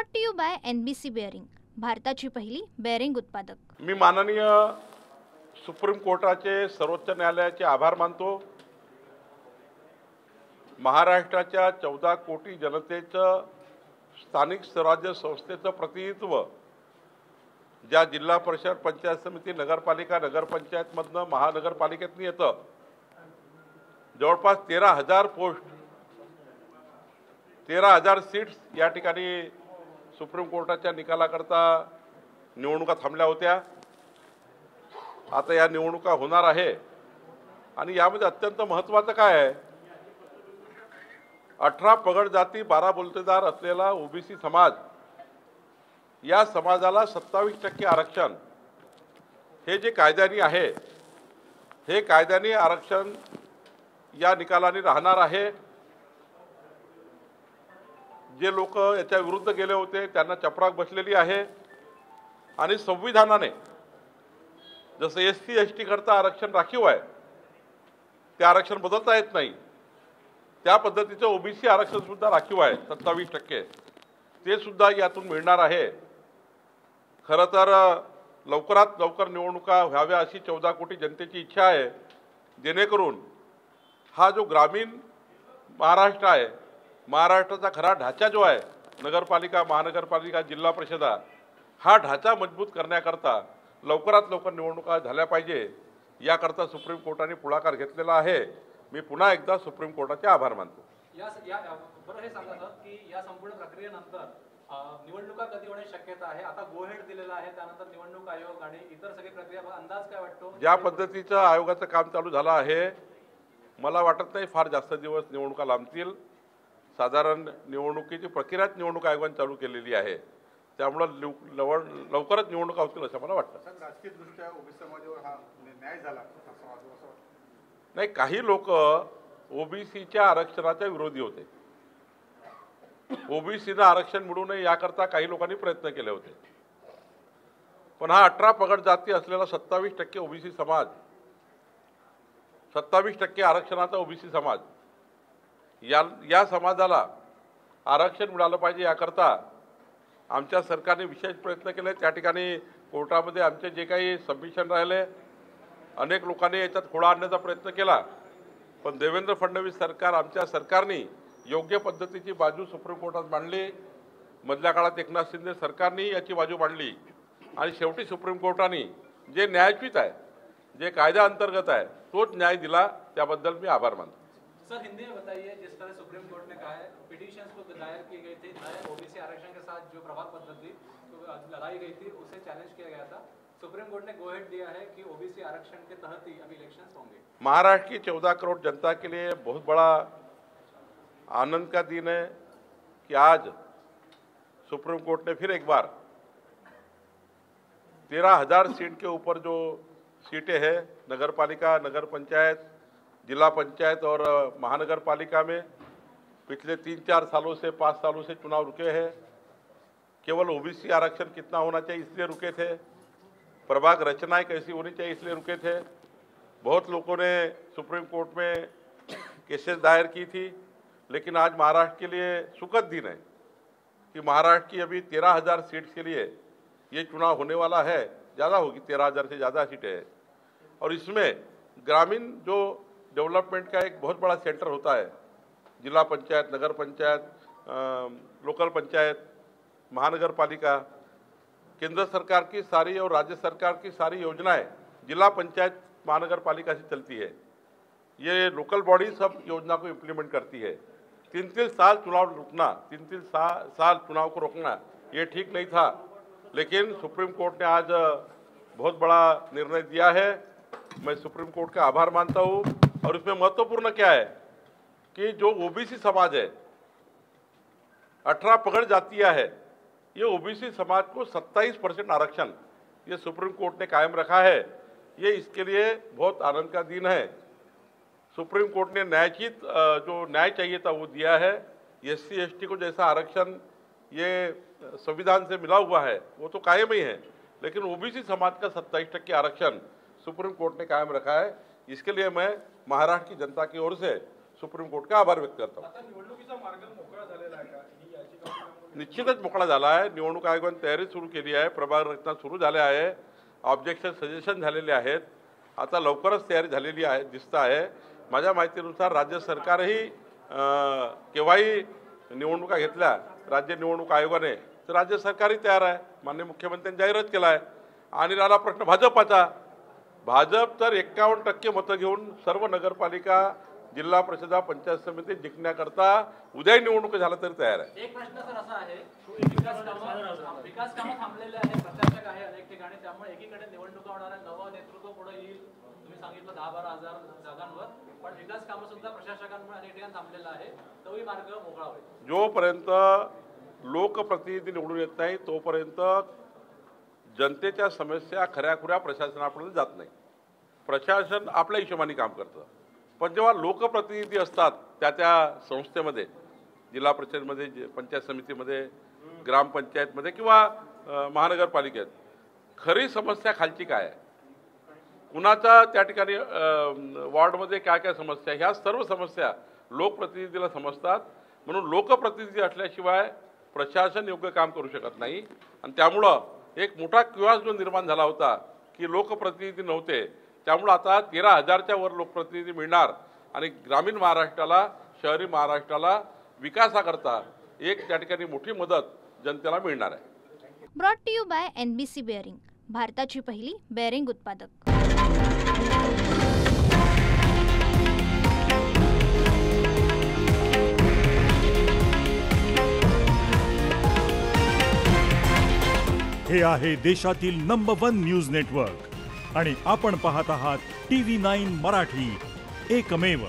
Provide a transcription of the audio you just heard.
Brought to you by NBC bearing, भारताची पहिली bearing उत्पादक। मी माननीय सुप्रीम कोर्टाचे सर्वोच्च न्यायालयाचे आभार मानतो। महाराष्ट्राच्या 14 कोटी जनतेचं स्थानिक स्वराज्य संस्थेचं प्रतिनिधित्व ज्या जिल्हा परिषद, पंचायत समिती, नगरपालिका, नगरपंचायतमधनं महानगरपालिकेतून येतं, जवळपास 13,000 पोस्ट, 13,000 सीट्स या ठिकाणी सुप्रीम कोर्टाच्या निकालाकरता निवडणुका थांबल्या होत्या। आता या निवडणुका होणार आहे आणि यामध्ये अत्यंत महत्त्वाचं काय आहे, 18 पगड जाती 12 बोलतेदार असलेला ओबीसी समाज, या समाजाला 27% आरक्षण हे जे कायद्याने आहे, हे कायद्याने आरक्षण या निकालाने राहणार आहे। जे लोक याच्या विरुद्ध गेले होते त्यांना चपराक बसलेली आहे आणि संविधानाने जसं SC ST करता आरक्षण राखीव आहे, ते आरक्षण बदलता येत नाही, त्या पद्धतीचं ओबीसी आरक्षण सुद्धा राखीव आहे 27%, ते सुद्धा यातून मिळणार आहे। खरं तर लवकरात लवकर निवडणुका व्हाव्या अशी 14 कोटी जनतेची इच्छा आहे, जेणेकरून हा जो ग्रामीण महाराष्ट्र आहे, महाराष्ट्राचा खरा ढाचा जो आहे, नगरपालिका, महानगरपालिका, जिल्हा परिषदा, हा ढाचा मजबूत करण्याकरता लवकरात लवकर निवडणुका झाल्या पाहिजे, याकरता सुप्रीम कोर्टाने पुढाकार घेतलेला आहे। मी पुन्हा एकदा सुप्रीम कोर्टाचे आभार मानतो। बरं, हे सांगा सर की या संपूर्ण प्रक्रियेनंतर निवडणुका कधी होण्याची शक्यता आहे? आता गो हेड दिलेला आहे, त्यानंतर निवडणूक आयोग आणि इतर सगळी प्रक्रिया, अंदाज काय वाटतो? ज्या पद्धतीचं आयोगाचं काम चालू झालं आहे, मला वाटत नाही फार जास्त दिवस निवडणुका लांबतील। साधारण निवडणुकीची प्रक्रियाच निवडणूक आयोगाने चालू केलेली आहे, त्यामुळे लवकरच निवडणुका होतील असं मला वाटतं। राजकीय दृष्ट्या ओबीसी समाजावर हा न्याय झाला नाही, काही लोक ओबीसीच्या आरक्षणाच्या विरोधी होते, ओबीसीला आरक्षण मिळू नये याकरता काही लोकांनी प्रयत्न केले होते, पण हा 18 पगड जाती असलेला 27% ओबीसी समाज, 27% आरक्षणाचा ओबीसी समाज, या समाजाला आरक्षण मिळालं पाहिजे याकरता आमच्या सरकारने विशेष प्रयत्न केले। त्या ठिकाणी कोर्टामध्ये आमचे जे काही सबमिशन राहिले, अनेक लोकांनी याच्यात खोडा आणण्याचा प्रयत्न केला, पण देवेंद्र फडणवीस सरकार, आमच्या सरकारने योग्य पद्धतीची बाजू सुप्रीम कोर्टात मांडली। मधल्या काळात एकनाथ शिंदे सरकारने याची बाजू मांडली आणि शेवटी सुप्रीम कोर्टाने जे न्यायचित आहे, जे कायदा अंतर्गत आहे, तोच न्याय दिला, त्याबद्दल मी आभार मानतो। सर, हिंदी में बताइए, जिस तरह सुप्रीम कोर्ट ने कहा है पिटीशंस को दायर की गई थी, नए ओबीसी आरक्षण के साथ जो प्रभाव पद्धति लगाई गई थी उसे चैलेंज किया गया था, सुप्रीम कोर्ट ने गो हेड दिया है कि ओबीसी आरक्षण के तहत ही अभी इलेक्शंस होंगे। महाराष्ट्र की 14 करोड़ जनता के लिए बहुत बड़ा आनंद का दिन है कि आज सुप्रीम कोर्ट ने फिर एक बार 13,000 सीट के ऊपर जो सीटें हैं, नगरपालिका, नगर पंचायत, जिला पंचायत और महानगरपालिका में पिछले 3-4 सालों से 5 सालों से चुनाव रुके हैं। केवल ओबीसी आरक्षण कितना होना चाहिए इसलिए रुके थे, प्रभाग रचनाएं कैसी होनी चाहिए इसलिए रुके थे। बहुत लोगों ने सुप्रीम कोर्ट में केसेस दायर की थी, लेकिन आज महाराष्ट्र के लिए सुखद दिन है कि महाराष्ट्र की अभी 13,000 सीट्स के लिए ये चुनाव होने वाला है, ज़्यादा होगी, 13,000 से ज़्यादा सीटें हैं। और इसमें ग्रामीण जो डेवलपमेंट का एक बहुत बड़ा सेंटर होता है, जिला पंचायत, नगर पंचायत, लोकल पंचायत, महानगर पालिका, केंद्र सरकार की सारी और राज्य सरकार की सारी योजनाएं जिला पंचायत, महानगर पालिका से चलती है। ये लोकल बॉडी सब योजना को इम्प्लीमेंट करती है। 3-3 साल चुनाव रुकना, 3-3 साल चुनाव को रोकना, ये ठीक नहीं था, लेकिन सुप्रीम कोर्ट ने आज बहुत बड़ा निर्णय दिया है। मैं सुप्रीम कोर्ट का आभार मानता हूँ। और इसमें महत्वपूर्ण क्या है कि जो ओबीसी समाज है, 18 पगड़ जातियाँ है, ये ओबीसी समाज को 27% आरक्षण ये सुप्रीम कोर्ट ने कायम रखा है। ये इसके लिए बहुत आनंद का दिन है। सुप्रीम कोर्ट ने न्यायचित जो न्याय चाहिए था वो दिया है। SC ST को जैसा आरक्षण ये संविधान से मिला हुआ है वो तो कायम ही है, लेकिन ओबीसी समाज का 27% आरक्षण सुप्रीम कोर्ट ने कायम रखा है। इसके लिए मैं महाराष्ट्र की जनता की ओर से सुप्रीम कोर्ट का आभार व्यक्त करता हूँ। निश्चितच मोकळा झाला आहे। निवडणूक आयोगाने तयारी सुरू केली आहे, प्रभाग रचना सुरू झाल्या आहे, ऑब्जेक्शन सजेशन झालेले आहेत, आता लवकरच तयारी झालेली आहे दिसत आहे। माझ्या माहितीनुसार राज्य सरकारही केव्हाही निवडणुका घेतल्या राज्य निवडणूक आयोगाने तर राज्य सरकारही तयार आहे। माननीय मुख्यमंत्र्यांनी जाहीरच केला आहे। आणि राहिला प्रश्न भाजपाचा, भाजप तर 51% मतं घेऊन सर्व नगरपालिका, जिल्हा परिषदा, पंचायत समिती जिंकण्याकरता उद्या निवडणूक झाला तरी तयार आहे। एक प्रश्न सर असा आहे, विकास कामं थांबलेले आहे, प्रशासक आहे अनेक ठिकाणी, त्यामुळे एकीकडे निवडणुका होणार आहे, नवं नेतृत्व पुढे येईल, तुम्ही सांगितलं 10-12 हजार जागांवर, पण विकास कामं सुद्धा प्रशासकांमुळे अनेक ठिकाणी थांबलेलं आहे, तोही मार्ग मोकळा होईल। जोपर्यंत लोकप्रतिनिधी निवडून येत नाही तोपर्यंत जनतेच्या समस्या खऱ्याखुऱ्या प्रशासनापर्यंत जात नाही। प्रशासन आपल्या हिशोबाने काम करतं, पण जेव्हा लोकप्रतिनिधी असतात त्या संस्थेमध्ये, जिल्हा परिषदेमध्ये, पंचायत समितीमध्ये, ग्रामपंचायतमध्ये किंवा महानगरपालिकेत खरी समस्या खालची काय आहे, कुणाचा त्या ठिकाणी वॉर्डमध्ये काय काय समस्या, ह्या सर्व समस्या लोकप्रतिनिधीला समजतात। म्हणून लोकप्रतिनिधी असल्याशिवाय प्रशासन योग्य काम करू शकत नाही। आणि त्यामुळं एक मोठा क्युआस जो निर्माण झाला होता की लोकप्रतिनिधी नव्हते, त्यामुळे आता 13,000च्या वर लोकप्रतिनिधी मिळणार आणि ग्रामीण महाराष्ट्राला, शहरी महाराष्ट्राला विकासाकरता एक त्या ठिकाणी मोठी मदत जनतेला मिळणार आहे। Brought to you by NBC bearing, भारताची पहिली बेअरिंग उत्पादक। हे आहे देशातील नंबर 1 न्यूज नेटवर्क आणि आपण पाहत आहात TV9 मराठी, एकमेव।